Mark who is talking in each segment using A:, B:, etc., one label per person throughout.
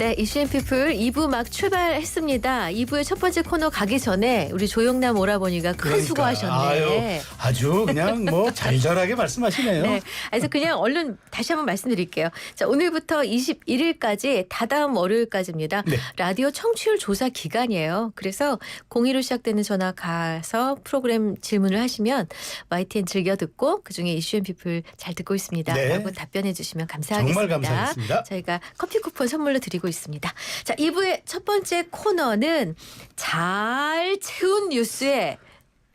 A: 네, 이슈앤피플 2부 막 출발했습니다. 2부의 첫 번째 코너 가기 전에 우리 조영남 오라버니가 큰 수고하셨네.
B: 아주 그냥 뭐 잘잘하게 말씀하시네요.
A: 네, 그래서 그냥 얼른 다시 한번 말씀드릴게요. 자, 오늘부터 21일까지 다다음 월요일까지입니다.
B: 네.
A: 라디오 청취율 조사 기간이에요. 그래서 02로 시작되는 전화 가서 프로그램 질문을 하시면 YTN 즐겨 듣고 그중에 이슈앤피플 잘 듣고 있습니다.
B: 네.
A: 라고 답변해 주시면 감사하겠습니다.
B: 정말 감사하겠습니다.
A: 저희가 커피 쿠폰 선물로 드리고 있습니다. 자, 2부의 첫 번째 코너는 잘 채운 뉴스의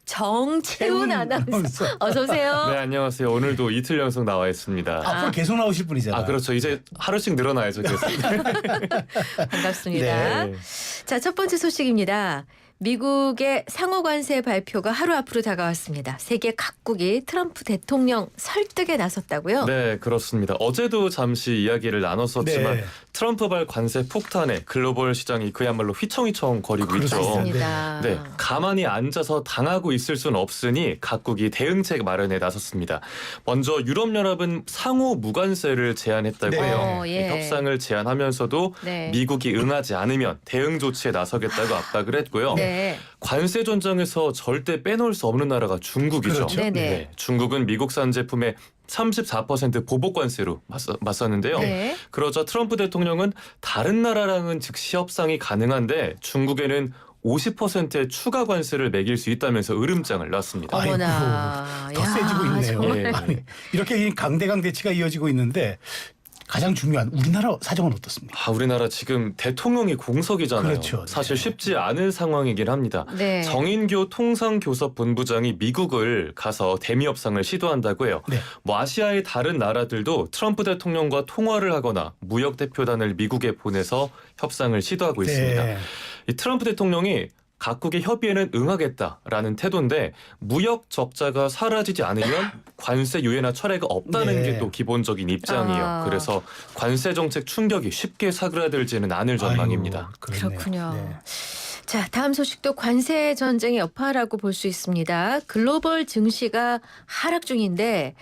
A: 정채운 아나운서. 어서 오세요.
C: 네, 안녕하세요. 오늘도 이틀 연속 나와 있습니다.
B: 앞으로 계속 나오실 분이잖아요.
C: 그렇죠. 이제 하루씩 늘어나야죠. 계속.
A: 반갑습니다.
C: 네.
A: 자, 첫 번째 소식입니다. 미국의 상호 관세 발표가 하루 앞으로 다가왔습니다. 세계 각국이 트럼프 대통령 설득에 나섰다고요?
C: 네, 그렇습니다. 어제도 잠시 이야기를 나눴었지만
B: 네.
C: 트럼프발 관세 폭탄에 글로벌 시장이 그야말로 휘청휘청 거리고 있죠.
A: 맞습니다.
C: 네, 가만히 앉아서 당하고 있을 수는 없으니 각국이 대응책 마련에 나섰습니다. 먼저 유럽연합은 상호 무관세를 제안했다고
B: 네.
C: 해요.
A: 예.
C: 협상을 제안하면서도
A: 네.
C: 미국이 응하지 않으면 대응 조치에 나서겠다고 압박을 했고요.
A: 네.
C: 관세 전쟁에서 절대 빼놓을 수 없는 나라가 중국이죠.
B: 그렇죠.
A: 네네.
C: 네, 중국은 미국산 제품에 34% 보복 관세로 맞섰는데요.
A: 네.
C: 그러자 트럼프 대통령은 다른 나라랑은 즉시 협상이 가능한데 중국에는 50%의 추가 관세를 매길 수 있다면서 으름장을 놨습니다.
B: 아이고,
A: 어머나.
B: 더
A: 야,
B: 세지고 있네요.
A: 정말.
B: 아니, 이렇게 강대강 대치가 이어지고 있는데 가장 중요한 우리나라 사정은 어떻습니까?
C: 우리나라 지금 대통령이 공석이잖아요.
B: 그렇죠. 네.
C: 사실 쉽지 않은 상황이긴 합니다.
A: 네.
C: 정인교 통상교섭본부장이 미국을 가서 대미 협상을 시도한다고 해요.
B: 네.
C: 뭐 아시아의 다른 나라들도 트럼프 대통령과 통화를 하거나 무역 대표단을 미국에 보내서 협상을 시도하고 있습니다.
B: 네.
C: 이 트럼프 대통령이 각국의 협의에는 응하겠다라는 태도인데 무역 적자가 사라지지 않으면 관세 유예나 철회가 없다는
B: 네.
C: 게 또 기본적인 입장이에요.
A: 아.
C: 그래서 관세 정책 충격이 쉽게 사그라들지는 않을 전망입니다.
B: 아이고, 그렇네요.
A: 그렇군요.
B: 네.
A: 자, 다음 소식도 관세 전쟁의 여파라고 볼 수 있습니다. 글로벌 증시가 하락 중인데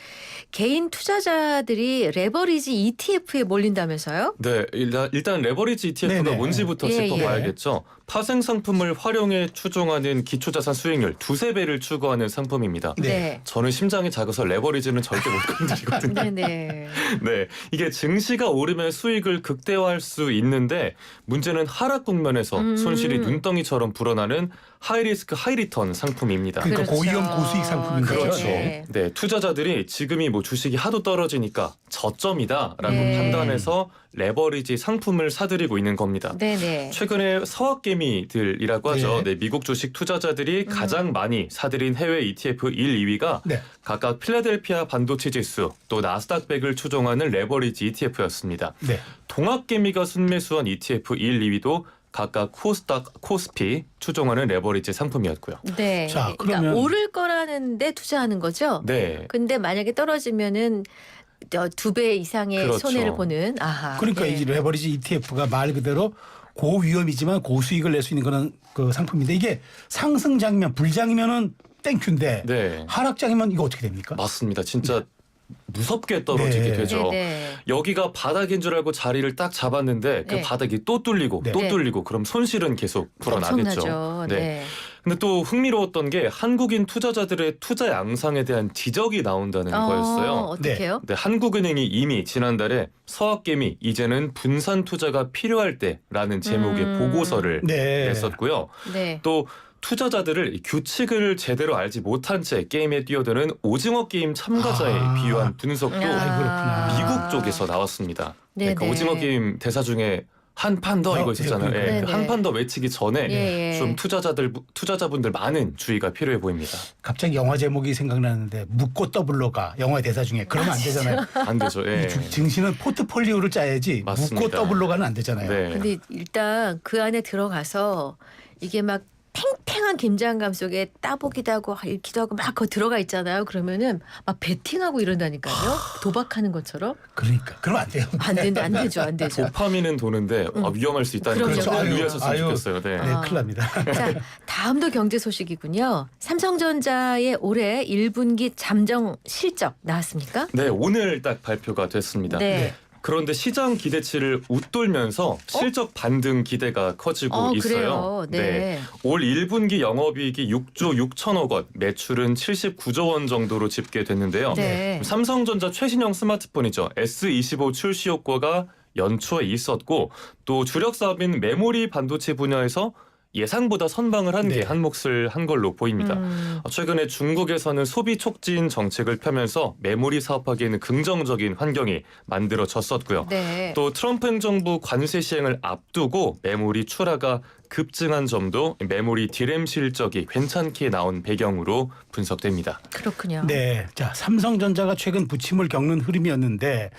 A: 개인 투자자들이 레버리지 ETF에 몰린다면서요?
C: 네, 일단 레버리지 ETF가
B: 네네.
C: 뭔지부터
A: 예,
C: 짚어봐야겠죠. 파생 상품을 활용해 추종하는 기초자산 수익률 두세 배를 추구하는 상품입니다.
B: 네.
C: 저는 심장이 작아서 레버리지는 절대 못 건드리거든요.
A: 네네.
C: 네, 이게 증시가 오르면 수익을 극대화할 수 있는데 문제는 하락 국면에서 손실이 눈덩이처럼 불어나는 하이리스크 하이리턴 상품입니다.
B: 그러니까 고위험 고수익 상품인 거죠.
C: 그렇죠.
A: 네.
C: 네, 투자자들이 지금이 뭐 주식이 하도 떨어지니까 저점이다라고
A: 네.
C: 판단해서 레버리지 상품을 사들이고 있는 겁니다.
A: 네네.
C: 최근에 서학개미들이라고 하죠.
B: 네.
C: 네, 미국 주식 투자자들이 가장 많이 사들인 해외 ETF 1, 2위가
B: 네.
C: 각각 필라델피아 반도체 지수 또 나스닥 100을 추종하는 레버리지 ETF였습니다.
B: 네.
C: 동학개미가 순매수한 ETF 1, 2위도 각각 코스닥, 코스피 추종하는 레버리지 상품이었고요.
A: 네.
B: 자,
A: 그러니까
B: 그러면-
A: 오를 거라는데 투자하는 거죠?
C: 네.
A: 근데 만약에 떨어지면은 2배 이상의
C: 그렇죠.
A: 손해를 보는. 아하.
B: 그러니까
A: 네.
B: 이 레버리지 ETF가 말 그대로 고위험이지만 고수익을 낼 수 있는 그런 그 상품인데 이게 상승장이면 불장이면은 땡큐인데
C: 네.
B: 하락장이면 이거 어떻게 됩니까?
C: 맞습니다. 진짜 무섭게 떨어지게
B: 네.
C: 되죠.
A: 네네.
C: 여기가 바닥인 줄 알고 자리를 딱 잡았는데 그
A: 네.
C: 바닥이 또 뚫리고
B: 네.
C: 또
A: 네.
C: 뚫리고 그럼 손실은 계속 불어나겠죠.
A: 엄청나죠.
C: 네.
A: 네.
C: 근데 또 흥미로웠던 게 한국인 투자자들의 투자 양상에 대한 지적이 나온다는 거였어요.
A: 어떻게요?
C: 네, 한국은행이 이미 지난달에 서학개미 이제는 분산 투자가 필요할 때라는 제목의 보고서를
B: 네.
C: 냈었고요.
A: 네.
C: 또 투자자들을 규칙을 제대로 알지 못한 채 게임에 뛰어드는 오징어 게임 참가자에 비유한 분석도
B: 그렇구나.
C: 미국 쪽에서 나왔습니다. 네, 그
A: 네네.
C: 오징어 게임 대사 중에 한 판 더 이거 있었잖아요.
B: 네,
A: 네네.
C: 한 판 더 외치기 전에
A: 예, 예.
C: 좀 투자자분들 많은 주의가 필요해 보입니다.
B: 갑자기 영화 제목이 생각나는데 묻고 더블로가 영화 대사 중에 그러면 안 되잖아요.
C: 안 되죠. 예.
B: 이 증시는 포트폴리오를 짜야지
C: 맞습니다.
B: 묻고 더블로가는 안 되잖아요.
C: 네.
A: 근데 일단 그 안에 들어가서 이게 막 팽팽한 긴장감 속에 따보기도 하고 읽기도 하고 막 거 들어가 있잖아요. 그러면은 막 베팅하고 이런다니까요. 도박하는 것처럼.
B: 그러니까 그러면 안 돼요.
A: 안 되죠. 안 되죠.
C: 도파민은 도는데 위험할 수 있다는
A: 그럼요,
C: 걸
A: 그럼요.
C: 유의하셨으면 좋겠어요. 네.
B: 네, 큰일 납니다.
A: 자, 다음도 경제 소식이군요. 삼성전자의 올해 1분기 잠정 실적 나왔습니까?
C: 네, 오늘 딱 발표가 됐습니다.
A: 네.
C: 그런데 시장 기대치를 웃돌면서 실적 반등 기대가 커지고 있어요.
A: 그래요. 네.
C: 올 1분기 영업이익이 6조 6천억 원, 매출은 79조 원 정도로 집계됐는데요.
A: 네.
C: 삼성전자 최신형 스마트폰이죠. S25 출시 효과가 연초에 있었고 또 주력 사업인 메모리 반도체 분야에서 예상보다 선방을 한 게
B: 네.
C: 한 몫을 한 걸로 보입니다. 최근에 중국에서는 소비 촉진 정책을 펴면서 메모리 사업하기에는 긍정적인 환경이 만들어졌었고요.
A: 네.
C: 또 트럼프 행정부 관세 시행을 앞두고 메모리 출하가 급증한 점도 메모리 디램 실적이 괜찮게 나온 배경으로 분석됩니다.
A: 그렇군요.
B: 네. 자, 삼성전자가 최근 부침을 겪는 흐름이었는데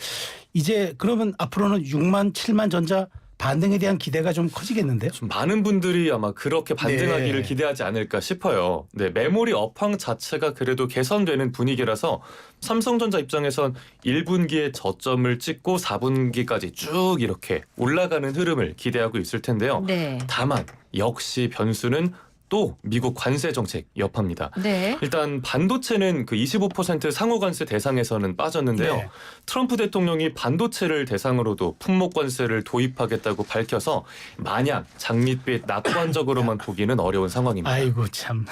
B: 이제 그러면 앞으로는 6만, 7만 전자 반등에 대한 기대가 좀 커지겠는데요?
C: 좀 많은 분들이 아마 그렇게 반등하기를
B: 네.
C: 기대하지 않을까 싶어요. 네, 메모리 업황 자체가 그래도 개선되는 분위기라서 삼성전자 입장에선 1분기에 저점을 찍고 4분기까지 쭉 이렇게 올라가는 흐름을 기대하고 있을 텐데요.
A: 네.
C: 다만 역시 변수는 또 미국 관세 정책 여파입니다.
A: 네.
C: 일단 반도체는 그 25% 상호 관세 대상에서는 빠졌는데요.
B: 네.
C: 트럼프 대통령이 반도체를 대상으로도 품목 관세를 도입하겠다고 밝혀서 마냥 장밋빛 낙관적으로만 보기는 어려운 상황입니다.
B: 아이고 참.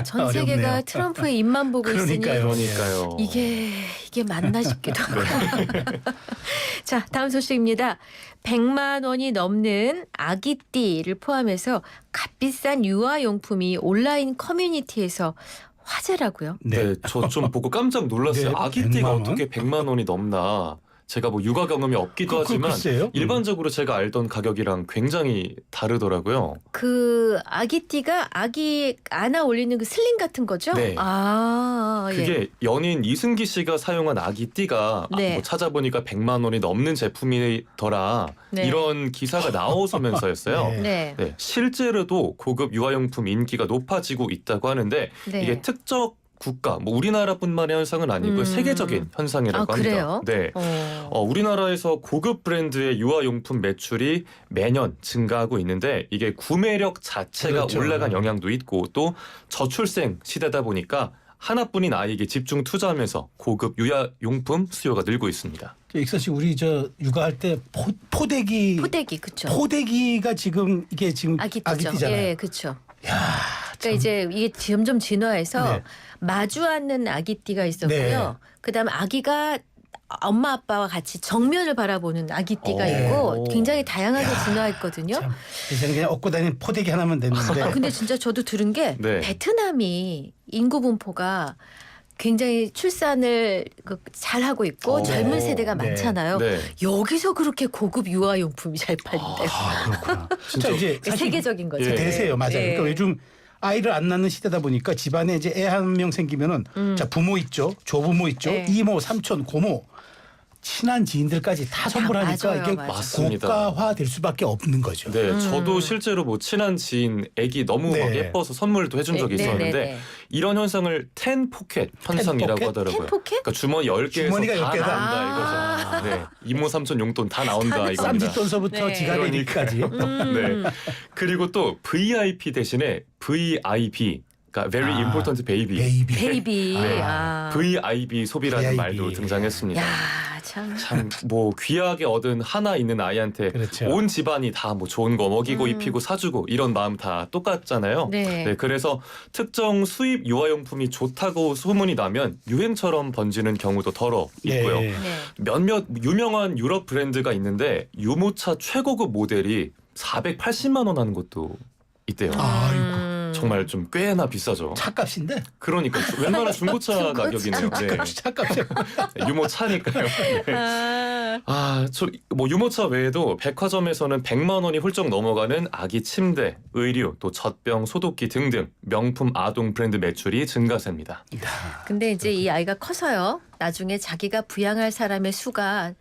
A: 전 세계가
B: 어렵네요.
A: 트럼프의 입만 보고
B: 그러니까요.
A: 있으니
C: 그러니까요.
A: 이게 맞나 싶기도 하고. 자, 다음 소식입니다. 100만 원이 넘는 아기띠를 포함해서 값비싼 유아용품이 온라인 커뮤니티에서 화제라고요.
C: 네, 저 좀 보고 깜짝 놀랐어요.
B: 네,
C: 아기띠가
B: 100만 원?
C: 어떻게 100만 원이 넘나. 제가 뭐 육아 경험이 없기도 하지만
B: 글쎄요.
C: 일반적으로 제가 알던 가격이랑 굉장히 다르더라고요.
A: 그 아기띠가 아기 안아 올리는 그 슬링 같은 거죠?
C: 네.
A: 아, 예.
C: 그게 연인 이승기 씨가 사용한 아기띠가
A: 네.
C: 뭐 찾아보니까 100만 원이 넘는 제품이더라.
A: 네.
C: 이런 기사가 나오면서였어요.
B: 네.
A: 네.
C: 네, 실제로도 고급 유아용품 인기가 높아지고 있다고 하는데
A: 네.
C: 이게 특정 국가, 뭐 우리나라뿐만의 현상은 아니고 세계적인 현상이라고
A: 아,
C: 합니다.
A: 그래요?
C: 네. 우리나라에서 고급 브랜드의 유아용품 매출이 매년 증가하고 있는데 이게 구매력 자체가
B: 그렇죠.
C: 올라간 영향도 있고 또 저출생 시대다 보니까 하나뿐인 아이에게 집중 투자하면서 고급 유아용품 수요가 늘고 있습니다.
B: 익선 씨 우리 저 육아할 때 포대기
A: 포대기 그쵸?
B: 포대기가 지금 이게 지금
A: 아기띠죠.
B: 아기띠잖아요.
A: 예, 그렇죠.
B: 야,
A: 그러니까 이제 이게 점점 진화해서
B: 네.
A: 마주 앉는 아기띠가 있었고요.
B: 네.
A: 그다음에 아기가 엄마 아빠와 같이 정면을 바라보는 아기띠가
C: 오.
A: 있고 굉장히 다양하게 진화했거든요.
B: 참. 이제는 그냥 얻고 다니는 포대기 하나만 됐는데.
A: 아, 근데 진짜 저도 들은 게
C: 네.
A: 베트남이 인구 분포가 굉장히 출산을 잘하고 있고
C: 오.
A: 젊은 세대가
B: 네.
A: 많잖아요.
C: 네.
A: 여기서 그렇게 고급 유아용품이 잘 팔린대요.
B: 아, 그렇구나.
C: 진짜
B: 이제 사실
A: 세계적인 거죠.
C: 예.
B: 대세예요, 맞아요.
A: 예.
B: 그러니까 요즘 아이를 안 낳는 시대다 보니까 집안에 이제 애 한 명 생기면은 자 부모 있죠, 조부모 있죠,
A: 네.
B: 이모, 삼촌, 고모, 친한 지인들까지 다 선물하니까
A: 맞아요,
B: 이게
A: 맞아요.
C: 맞습니다.
B: 고가화 될 수밖에 없는 거죠.
C: 네, 저도 실제로 뭐 친한 지인 애기 너무
B: 네.
C: 막 예뻐서 선물도 해준 적이
A: 네,
C: 있었는데
A: 네, 네.
C: 이런 현상을 텐포켓 현상이라고
B: 텐포켓?
C: 하더라고요.
A: 텐포켓?
C: 그러니까 주머니 10개에서
B: 주머니가
C: 다
B: 10개다.
C: 나온다 이거죠. 네, 이모 삼촌 용돈 다 나온다 이겁니다.
B: 쌈짓돈서부터
A: 네.
B: 지갑에까지.
C: 네. 그리고 또 VIP 대신에 VIB, 그러니까 Very
B: 아,
C: Important Baby.
B: 베이비.
A: 베이비.
C: 네.
A: 아.
C: VIB 소비라는
B: VIB.
C: 말도 등장했습니다.
A: 야, 참.
C: 참 뭐 귀하게 얻은 하나 있는 아이한테
B: 그렇죠.
C: 온 집안이 다 뭐 좋은 거 먹이고 입히고 사주고 이런 마음 다 똑같잖아요.
A: 네.
C: 그래서 특정 수입 유아용품이 좋다고 소문이 나면 유행처럼 번지는 경우도 덜어 있고요.
B: 네.
A: 네.
C: 몇몇 유명한 유럽 브랜드가 있는데 유모차 최고급 모델이 480만 원 하는 것도 있대요.
B: 아이고.
C: 정말 좀 꽤나 비싸죠.
B: 차값인데.
C: 그러니까 웬만한 중고차
A: 중고차.
C: 가격이네요. 네.
B: 차값이.
C: 유모차니까요. 네.
A: 아,
C: 저 뭐 유모차 외에도 백화점에서는 100만 원이 훌쩍 넘어가는 아기 침대, 의류, 또 젖병, 소독기 등등 명품 아동 브랜드 매출이 증가세입니다.
A: 근데 이제 이 아이가 커서요. 나중에 자기가 부양할 사람의 수가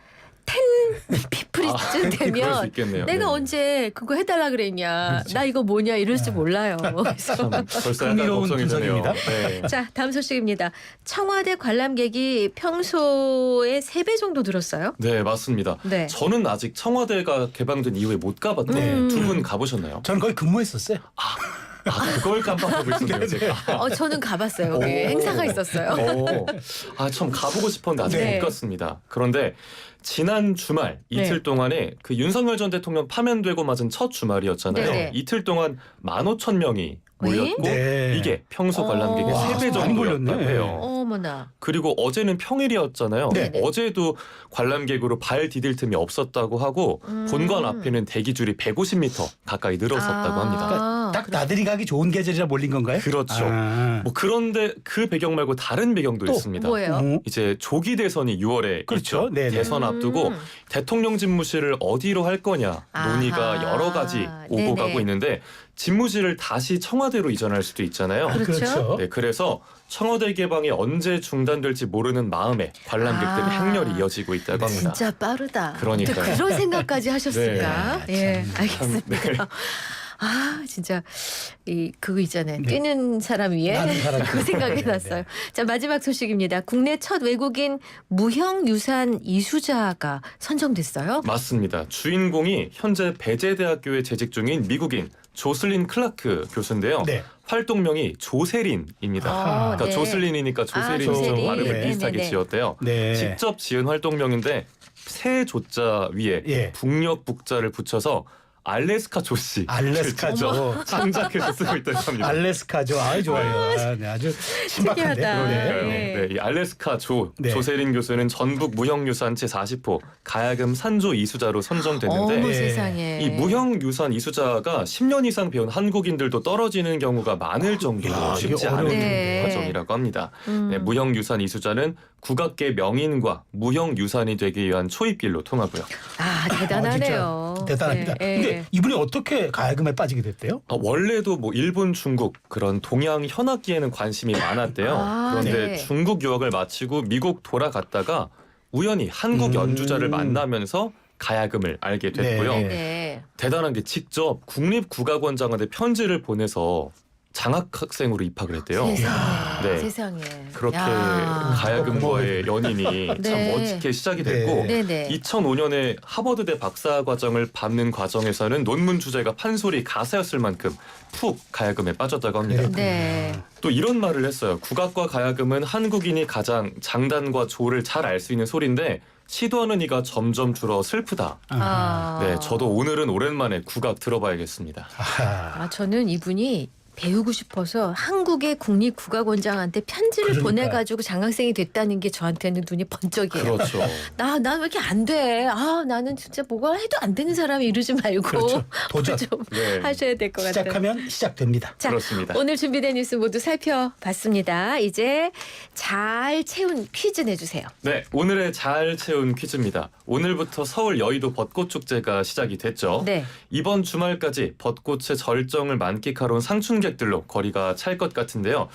A: 10 피플이쯤
C: 그럴 수
A: 되면
C: 있겠네요.
A: 내가
C: 네.
A: 언제 그거 해달라 그랬냐.
B: 그렇죠.
A: 나 이거 뭐냐 이럴지 몰라요. 그래서
C: 참 벌써 약간
B: 흥미로운
C: 걱정이 되네요.
B: 분석입니다.
C: 네.
A: 자, 다음 소식입니다. 청와대 관람객이 평소의 3배 정도 늘었어요.
C: 네, 맞습니다.
A: 네.
C: 저는 아직 청와대가 개방된 이후에 못 가봤는데
A: 네.
C: 두 분 가보셨나요?
B: 저는 거기 근무했었어요.
C: 아, 그걸 깜빡하고 있었네요, 제가.
A: 저는 가봤어요. 여기
C: 오.
A: 행사가 있었어요.
C: 참 가보고 싶었는데 아직
A: 네.
C: 못 갔습니다. 그런데 지난 주말 이틀
A: 네.
C: 동안에 그 윤석열 전 대통령 파면되고 맞은 첫 주말이었잖아요.
A: 네.
C: 이틀 동안 15,000명이 몰렸고
B: 네.
C: 이게 평소 관람객의
A: 와,
C: 3배
B: 많이 몰렸네.
C: 정도였다고 해요.
A: 어머나.
C: 그리고 어제는 평일이었잖아요.
B: 네.
C: 어제도 관람객으로 발 디딜 틈이 없었다고 하고 본관 앞에는 대기줄이 150m 가까이 늘었었다고 합니다.
B: 딱 나들이 가기 좋은 계절이라 몰린 건가요?
C: 그렇죠.
B: 아.
C: 뭐 그런데 그 배경 말고 다른 배경도
B: 또
C: 있습니다.
A: 뭐예요?
B: 어,
C: 이제 조기 대선이 6월에
B: 그렇죠.
C: 있죠.
B: 네네.
C: 대선 앞두고 대통령 집무실을 어디로 할 거냐 논의가
A: 아하.
C: 여러 가지 오고
A: 네네.
C: 가고 있는데 집무실을 다시 청와대로 이전할 수도 있잖아요.
A: 그렇죠.
C: 네, 그래서 청와대 개방이 언제 중단될지 모르는 마음에 관람객들의 행렬이 이어지고 있다고 합니다.
A: 진짜 빠르다.
C: 그러니까요.
A: 또 그런 생각까지 하셨을까?
B: 네.
A: 예,
B: 참,
A: 알겠습니다. 아, 진짜 그거 있잖아요.
B: 네.
A: 뛰는 사람 위에
B: 나는 사람
A: 그 생각이
B: 네,
A: 났어요. 자, 마지막 소식입니다. 국내 첫 외국인 무형유산 이수자가 선정됐어요.
C: 맞습니다. 주인공이 현재 배제대학교에 재직 중인 미국인 조슬린 클라크 교수인데요.
B: 네.
C: 활동명이 조세린입니다. 그러니까
A: 네.
C: 조슬린이니까 조세린이
A: 조세린.
C: 좀 발음을
B: 네.
C: 비슷하게
A: 네네네.
C: 지었대요.
B: 네.
C: 직접 지은 활동명인데 새 조자 위에
B: 예.
C: 북녘 북자를 붙여서 알래스카 조씨
B: 알래스카죠.
C: 창작해서 쓰고 있다고 합니다.
B: 알래스카죠. 아주 좋아요. 아, 네, 아주 신박한데.
A: 특이하다.
C: 그러니까요.
A: 네.
C: 네, 이 알래스카
B: 네.
C: 조세린 교수는 전북 무형유산 제40호 가야금 산조 이수자로 선정됐는데
A: 어머
B: 네.
A: 세상에.
C: 이 무형유산 이수자가 10년 이상 배운 한국인들도 떨어지는 경우가 많을 정도로
B: 야,
C: 쉽지
B: 이게
C: 않은
B: 어려운
A: 네.
C: 과정이라고 합니다.
A: 음.
C: 네, 무형유산 이수자는 국악계 명인과 무형유산이 되기 위한 초입길로 통하고요.
A: 아, 대단하네요.
B: 진짜 대단합니다.
A: 네,
B: 근데
A: 네.
B: 이분이 어떻게 가야금에 빠지게 됐대요?
C: 원래도 뭐 일본, 중국 그런 동양 현악기에는 관심이 많았대요.
A: 아,
C: 그런데
A: 네.
C: 중국 유학을 마치고 미국 돌아갔다가 우연히 한국 연주자를 만나면서 가야금을 알게 됐고요.
B: 네.
A: 네.
C: 대단한 게 직접 국립국악원장한테 편지를 보내서 장학학생으로 입학을 했대요.
A: 세상에.
C: 네.
A: 세상에.
C: 그렇게
A: 야.
C: 가야금과의 연인이 참
A: 네.
C: 멋지게 시작이 됐고
B: 네.
A: 네네.
C: 2005년에 하버드대 박사 과정을 밟는 과정에서는 논문 주제가 판소리 가사였을 만큼 푹 가야금에 빠졌다고 합니다.
A: 네.
C: 또 이런 말을 했어요. 국악과 가야금은 한국인이 가장 장단과 조를 잘 알 수 있는 소리인데 시도하는 이가 점점 줄어 슬프다.
A: 아.
C: 네, 저도 오늘은 오랜만에 국악 들어봐야겠습니다.
B: 아하.
A: 아, 저는 이분이 배우고 싶어서 한국의 국립국악원장한테 편지를
B: 그러니까.
A: 보내가지고 장학생이 됐다는 게 저한테는 눈이 번쩍이에요.
C: 그렇죠.
A: 나 왜 이렇게 안 돼? 아, 나는 진짜 뭐가 해도 안 되는 사람이 이러지 말고
B: 그렇죠. 도전.
A: 좀
C: 네,
A: 하셔야 될 것 같아요.
B: 시작하면 시작됩니다.
A: 자,
C: 그렇습니다.
A: 오늘 준비된 뉴스 모두 살펴봤습니다. 이제 잘 채운 퀴즈 내주세요.
C: 네, 오늘의 잘 채운 퀴즈입니다. 오늘부터 서울 여의도 벚꽃 축제가 시작이 됐죠.
A: 네.
C: 이번 주말까지 벚꽃의 절정을 만끽하러 온 상춘객들로 거리가 찰 것 같은데요.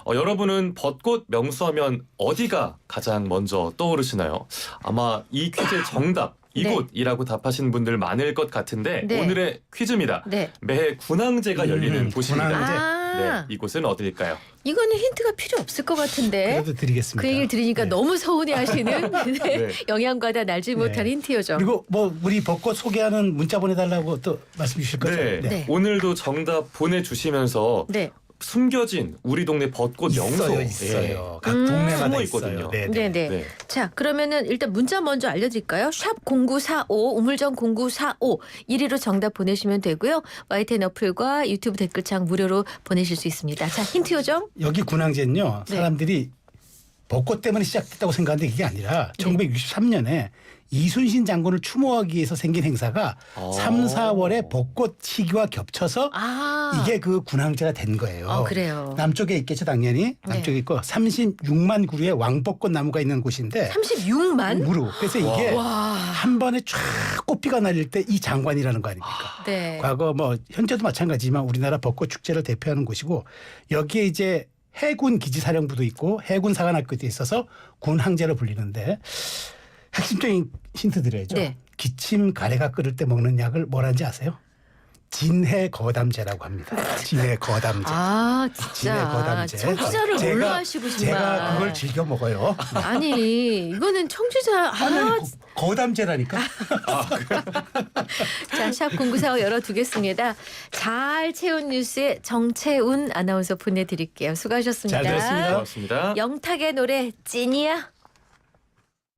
C: 여러분은 벚꽃 명수하면 어디가 가장 먼저 떠오르시나요? 아마 이 퀴즈의 정답 이곳이라고 답하신 분들 많을 것 같은데
A: 네.
C: 오늘의 퀴즈입니다.
A: 네.
C: 매해 군항제가 열리는 곳입니다.
B: 군항제.
A: 아,
C: 네, 이곳은 어디일까요?
A: 이거는 힌트가 필요 없을 것 같은데.
B: 그래도 드리겠습니다.
A: 그 얘기를 들으니까
B: 네.
A: 너무 서운해하시는
C: 네.
A: 영양과다 날지 못할
B: 네.
A: 힌트요죠.
B: 그리고 뭐 우리 벚꽃 소개하는 문자 보내달라고 또 말씀 주실 거죠?
C: 네.
A: 네.
C: 오늘도 정답 보내주시면서
A: 네.
C: 숨겨진 우리 동네 벚꽃 명소
B: 있어요. 각
A: 음.
B: 동네마다
C: 숨어
B: 있어요.
C: 있거든요.
B: 네,
A: 네,
B: 네.
A: 네.
C: 네.
A: 자, 그러면은 일단 문자 먼저 알려드릴까요? 샵 0945 우물정 0945 1위로 정답 보내시면 되고요. YTN 어플과 유튜브 댓글창 무료로 보내실 수 있습니다. 자, 힌트 요정.
B: 여기 군항제는요.
A: 네.
B: 사람들이 벚꽃 때문에 시작됐다고 생각하는데 그게 아니라 1963년에 이순신 장군을 추모하기 위해서 생긴 행사가 3, 4월에 벚꽃 시기와 겹쳐서
A: 아,
B: 이게 그 군항제가 된 거예요.
A: 그래요.
B: 남쪽에 있겠죠, 당연히. 남쪽에 있고 36만 그루의 왕벚꽃 나무가 있는 곳인데
A: 36만?
B: 무루. 그래서 이게
A: 와.
B: 한 번에 쫙 꽃비가 날릴 때 이 장관이라는 거 아닙니까?
A: 네.
B: 과거 뭐 현재도 마찬가지지만 우리나라 벚꽃 축제를 대표하는 곳이고 여기에 이제 해군 기지사령부도 있고 해군 사관학교도 있어서 군항제로 불리는데 핵심적인 힌트 드려야죠.
A: 네.
B: 기침 가래가 끓을 때 먹는 약을 뭐라는지 아세요? 진해거담제라고 합니다. 진해거담제.
A: 아,
B: 진해
A: 진짜.
B: 거담제.
A: 청취자를
B: 제가-
A: 뭘로 하시고 정말.
B: 제가 그걸 즐겨 먹어요.
A: 아니, 이거는 청취자
B: 아니, 거담제라니까.
A: 자, 샵 0945 열어두겠습니다. 잘 채운 뉴스에 정채운 아나운서 보내드릴게요. 수고하셨습니다.
B: 잘 들었습니다.
C: 고맙습니다.
A: 영탁의 노래 찐이야.